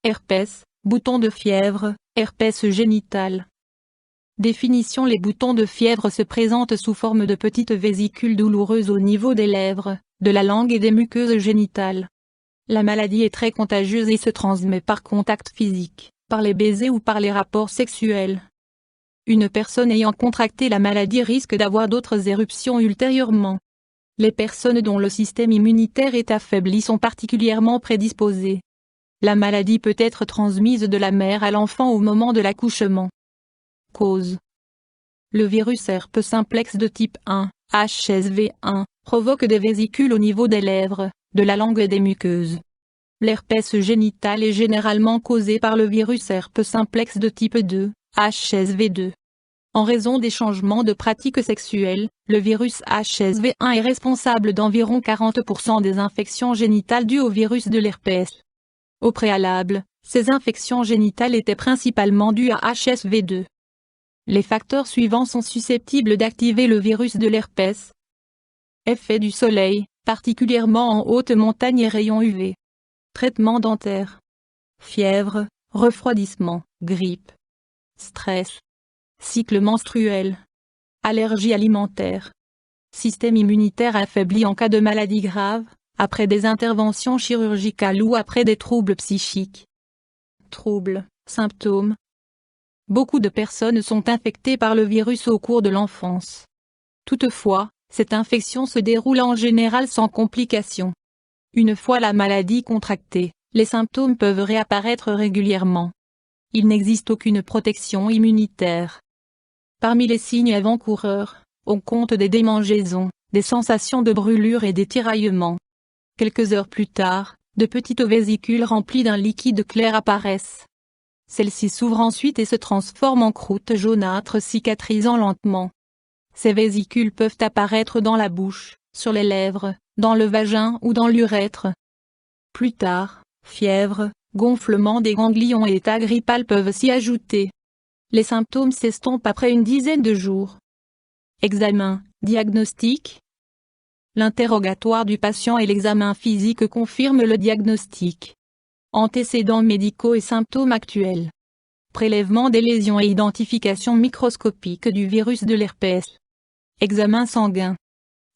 Herpès, boutons de fièvre, herpès génital. Définition: les boutons de fièvre se présentent sous forme de petites vésicules douloureuses au niveau des lèvres, de la langue et des muqueuses génitales. La maladie est très contagieuse et se transmet par contact physique, par les baisers ou par les rapports sexuels. Une personne ayant contracté la maladie risque d'avoir d'autres éruptions ultérieurement. Les personnes dont le système immunitaire est affaibli sont particulièrement prédisposées. La maladie peut être transmise de la mère à l'enfant au moment de l'accouchement. Cause: le virus herpes simplex de type 1, HSV1, provoque des vésicules au niveau des lèvres, de la langue et des muqueuses. L'herpès génital est généralement causé par le virus herpes simplex de type 2, HSV2. En raison des changements de pratiques sexuelles, le virus HSV1 est responsable d'environ 40% des infections génitales dues au virus de l'herpès. Au préalable, ces infections génitales étaient principalement dues à HSV2. Les facteurs suivants sont susceptibles d'activer le virus de l'herpès. Effet du soleil, particulièrement en haute montagne et rayons UV. Traitement dentaire. Fièvre, refroidissement, grippe. Stress. Cycle menstruel. Allergie alimentaire. Système immunitaire affaibli en cas de maladie grave, après des interventions chirurgicales ou après des troubles psychiques. Troubles, symptômes. Beaucoup de personnes sont infectées par le virus au cours de l'enfance. Toutefois, cette infection se déroule en général sans complications. Une fois la maladie contractée, les symptômes peuvent réapparaître régulièrement. Il n'existe aucune protection immunitaire. Parmi les signes avant-coureurs, on compte des démangeaisons, des sensations de brûlure et des tiraillements. Quelques heures plus tard, de petites vésicules remplies d'un liquide clair apparaissent. Celles-ci s'ouvrent ensuite et se transforment en croûte jaunâtre cicatrisant lentement. Ces vésicules peuvent apparaître dans la bouche, sur les lèvres, dans le vagin ou dans l'urètre. Plus tard, fièvre, gonflement des ganglions et état grippal peuvent s'y ajouter. Les symptômes s'estompent après une dizaine de jours. Examen, diagnostic. L'interrogatoire du patient et l'examen physique confirment le diagnostic. Antécédents médicaux et symptômes actuels. Prélèvement des lésions et identification microscopique du virus de l'herpès. Examen sanguin.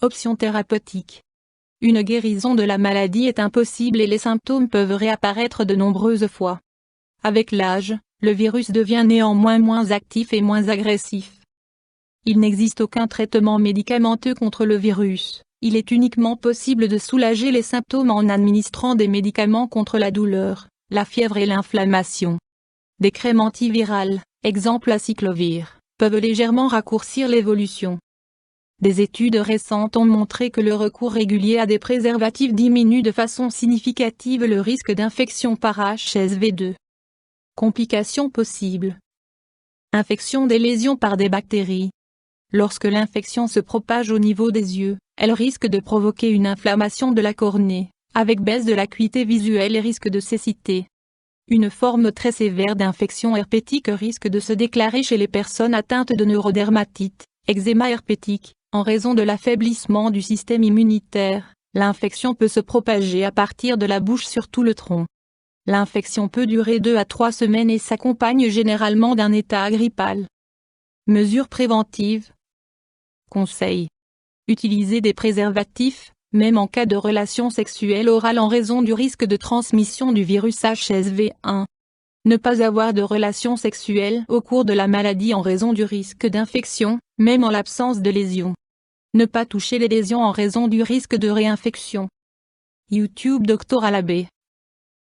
Options thérapeutiques. Une guérison de la maladie est impossible et les symptômes peuvent réapparaître de nombreuses fois. Avec l'âge, le virus devient néanmoins moins actif et moins agressif. Il n'existe aucun traitement médicamenteux contre le virus. Il est uniquement possible de soulager les symptômes en administrant des médicaments contre la douleur, la fièvre et l'inflammation. Des crèmes antivirales, exemple acyclovir, peuvent légèrement raccourcir l'évolution. Des études récentes ont montré que le recours régulier à des préservatifs diminue de façon significative le risque d'infection par HSV2. Complications possibles. Infection des lésions par des bactéries. Lorsque l'infection se propage au niveau des yeux, elle risque de provoquer une inflammation de la cornée, avec baisse de l'acuité visuelle et risque de cécité. Une forme très sévère d'infection herpétique risque de se déclarer chez les personnes atteintes de neurodermatite, eczéma herpétique, en raison de l'affaiblissement du système immunitaire. L'infection peut se propager à partir de la bouche sur tout le tronc. L'infection peut durer 2 à 3 semaines et s'accompagne généralement d'un état grippal. Mesures préventives. Conseils. Utiliser des préservatifs, même en cas de relation sexuelle orale en raison du risque de transmission du virus HSV1. Ne pas avoir de relation sexuelle au cours de la maladie en raison du risque d'infection, même en l'absence de lésions. Ne pas toucher les lésions en raison du risque de réinfection. YouTube Dr Alabé.